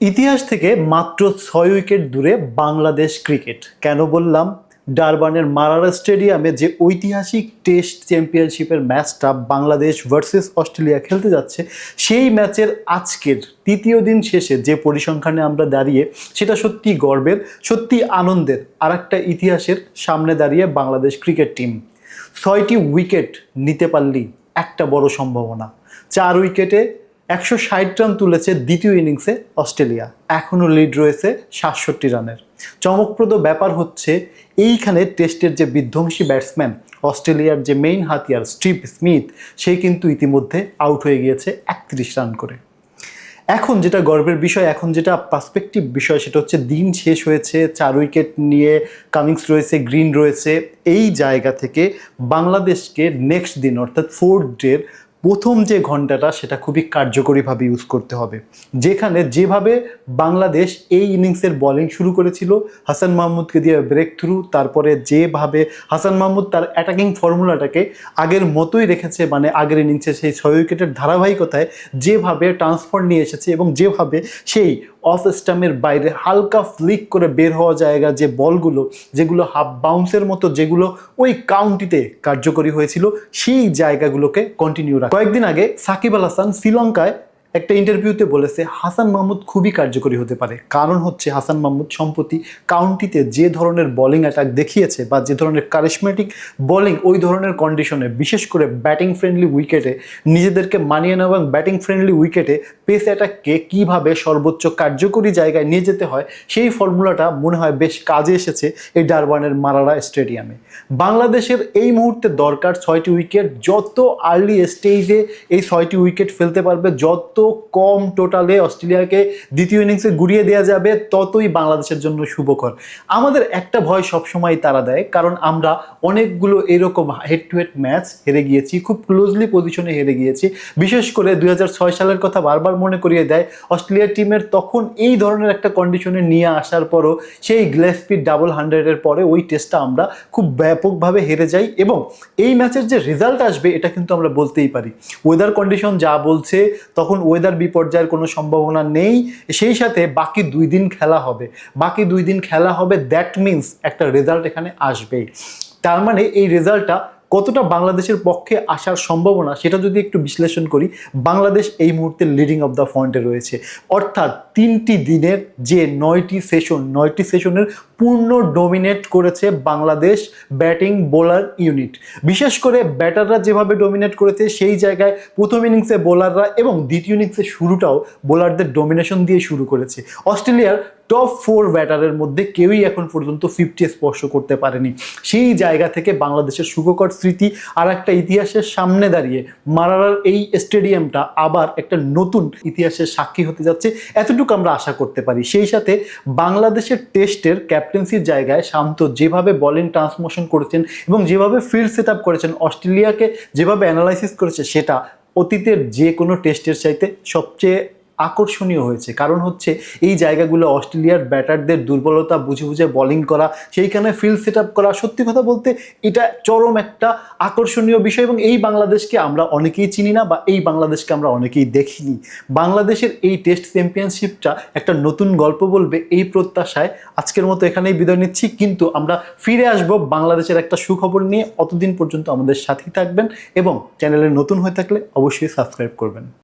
ইতিহাস থেকে মাত্র ৬ উইকেট দূরে বাংলাদেশ ক্রিকেট। কেন বললাম? ডারবানের মারারা স্টেডিয়ামে যে ঐতিহাসিক টেস্ট চ্যাম্পিয়নশিপের ম্যাচটা বাংলাদেশ ভার্সেস অস্ট্রেলিয়া খেলতে যাচ্ছে, সেই ম্যাচের আজকের তৃতীয় দিন শেষে যে পরিসংখ্যানে আমরা দাঁড়িয়ে, সেটা সত্যি গর্বের, সত্যি আনন্দের। আর একটা ইতিহাসের সামনে দাঁড়িয়ে বাংলাদেশ ক্রিকেট টিম ৬টি উইকেট নিতে পারলেই একটা বড় সম্ভাবনা। ৪ উইকেটে ১৬০ রান তুলেছে দ্বিতীয় ইনিংসে অস্ট্রেলিয়া, এখনও লিড রয়েছে ৬৭ রানের। চমকপ্রদ ব্যাপার হচ্ছে এইখানে টেস্টের যে বিধ্বংসী ব্যাটসম্যান অস্ট্রেলিয়ার যে মেইন হাতিয়ার স্টিভ স্মিথ, সে কিন্তু ইতিমধ্যে আউট হয়ে গিয়েছে ৩১ রান করে। এখন যেটা গর্বের বিষয়, এখন যেটা পার্সপেক্টিভ বিষয়, সেটা হচ্ছে দিন শেষ হয়েছে, ৪ উইকেট নিয়ে কামিংস রয়েছে, গ্রিন রয়েছে। এই জায়গা থেকে বাংলাদেশকে নেক্সট দিন অর্থাৎ 4th ডের প্রথম যে ঘন্টাটা, সেটা খুবই কার্যকরীভাবে ইউজ করতে হবে। যেভাবে বাংলাদেশ এই ইনিংসের বলিং শুরু করেছিল হাসান মাহমুদকে দিয়ে ব্রেক থ্রু, তারপরে যেভাবে হাসান মাহমুদ তার অ্যাটাকিং ফর্মুলাটাকে আগের মতোই রেখেছে, মানে আগের ইনিংসে সেই ৬ উইকেটের ধারাবাহিকতায় যেভাবে ট্রান্সফার নিয়ে এসেছে এবং যেভাবে সেই অফ স্টাম্পের বাইরে হালকা ফ্লিক করে বের হওয়া জায়গা যে বলগুলো, যেগুলো হাফ বাউন্সের মতো, যেগুলো ওই কাউন্টিতে কার্যকরী হয়েছিল, সেই জায়গাগুলোকে কন্টিনিউ রাখা। কয়েকদিন আগে সাকিব আল হাসান শ্রীলঙ্কায় একটা ইন্টারভিউতে বলেছে হাসান মাহমুদ খুবই কার্যকরী হতে পারে। কারণ হচ্ছে হাসান মাহমুদ সম্প্রতি কাউন্টিতে যে ধরনের বোলিং অ্যাটাক দেখিয়েছে বা যে ধরনের কারিশমেটিক বোলিং, ওই ধরনের কন্ডিশনে, বিশেষ করে ব্যাটিং ফ্রেন্ডলি উইকেটে নিজেদেরকে মানিয়ে নেওয়া এবং ব্যাটিং ফ্রেন্ডলি উইকেটে পেস অ্যাটাককে কীভাবে সর্বোচ্চ কার্যকরী জায়গায় নিয়ে যেতে হয়, সেই ফর্মুলাটা মনে হয় বেশ কাজে এসেছে এই ডারবানের মারারা স্টেডিয়ামে। বাংলাদেশের এই মুহূর্তে দরকার ৬টি উইকেট। যত আর্লি স্টেজে এই ৬টি উইকেট ফেলতে পারবে, যত কম টোটালে অস্ট্রেলিয়াকে দ্বিতীয় ইনিংসে গুড়িয়ে দেওয়া যাবে, ততই বাংলাদেশের জন্য শুভকর। আমাদের একটা ভয় সবসময় তারা দেয়, কারণ আমরা অনেকগুলো এরকম হেড টু হেড ম্যাচ হেরে গিয়েছি, খুব ক্লোজলি পজিশনে হেরে গিয়েছি। বিশেষ করে ২০০৬ সালের কথা বারবার মনে করিয়ে দেয় অস্ট্রেলিয়া টিমের। তখন এই ধরনের একটা কন্ডিশনে নিয়ে আসার পরও সেই গ্লেসপিড ডাবল 100-এর পরে ওই টেস্টটা আমরা খুব ব্যাপকভাবে হেরে যাই। এবং এই ম্যাচের যে রেজাল্ট আসবে, এটা কিন্তু আমরা বলতেই পারি। ওয়েদার কন্ডিশন যা বলছে, তখন ওয়েদার বিপর্যয়ের কোনো সম্ভাবনা নেই। সেই সাথে বাকি 2 দিন খেলা হবে, দ্যাট মিনস একটা রেজাল্ট এখানে আসবেই। তার মানে এই রেজাল্টটা কতটা বাংলাদেশের পক্ষে আসার সম্ভাবনা, সেটা যদি একটু বিশ্লেষণ করি, বাংলাদেশ এই মুহূর্তে লিডিং অফ দ্য পয়েন্টে রয়েছে। অর্থাৎ 3টি দিনের যে 9টি সেশনের পূর্ণ ডোমিনেট করেছে বাংলাদেশ ব্যাটিং বোলার ইউনিট। বিশেষ করে ব্যাটাররা যেভাবে ডোমিনেট করেছে, সেই জায়গায় প্রথম ইনিংসে বোলাররা এবং দ্বিতীয় ইনিংসের শুরুটাও বোলারদের ডোমিনেশন দিয়ে শুরু করেছে। অস্ট্রেলিয়ার টপ 4 ব্যাটারের মধ্যে কেউই এখন পর্যন্ত 50 স্পর্শ করতে পারেনি। সেই জায়গা থেকে বাংলাদেশের সুখকর স্মৃতি আর একটা ইতিহাসের সামনে দাঁড়িয়ে মারারার এই স্টেডিয়ামটা আবার একটা নতুন ইতিহাসের সাক্ষী হতে যাচ্ছে, এতটুকু আমরা আশা করতে পারি। সেই সাথে বাংলাদেশের টেস্টের ক্যাপ্টেন্সির জায়গায় শান্ত যেভাবে বোলিং ট্রান্সমোশন করেছেন এবং যেভাবে ফিল্ড সেট আপ করেছেন, অস্ট্রেলিয়াকে যেভাবে অ্যানালাইসিস করেছে, সেটা অতীতের যে কোনো টেস্টের চাইতে সবচেয়ে আকর্ষণীয় হয়েছে। কারণ হচ্ছে এই জায়গাগুলো অস্ট্রেলিয়ার ব্যাটারদের দুর্বলতা বুঝে বুঝে বোলিং করা, সেইখানে ফিল্ড সেট আপ করা, সত্যি কথা বলতে এটা চরম একটা আকর্ষণীয় বিষয়। এবং এই বাংলাদেশকে আমরা অনেকেই চিনি না, বা এই বাংলাদেশকে আমরা অনেকেই দেখিনি। বাংলাদেশের এই টেস্ট চ্যাম্পিয়নশিপটা একটা নতুন গল্প বলবে, এই প্রত্যাশায় আজকের মতো এখানেই বিদায় নিচ্ছি। কিন্তু আমরা ফিরে আসব বাংলাদেশের একটা সুখবর নিয়ে। অতদিন পর্যন্ত আমাদের সাথেই থাকবেন এবং চ্যানেলে নতুন হয়ে থাকলে অবশ্যই সাবস্ক্রাইব করবেন।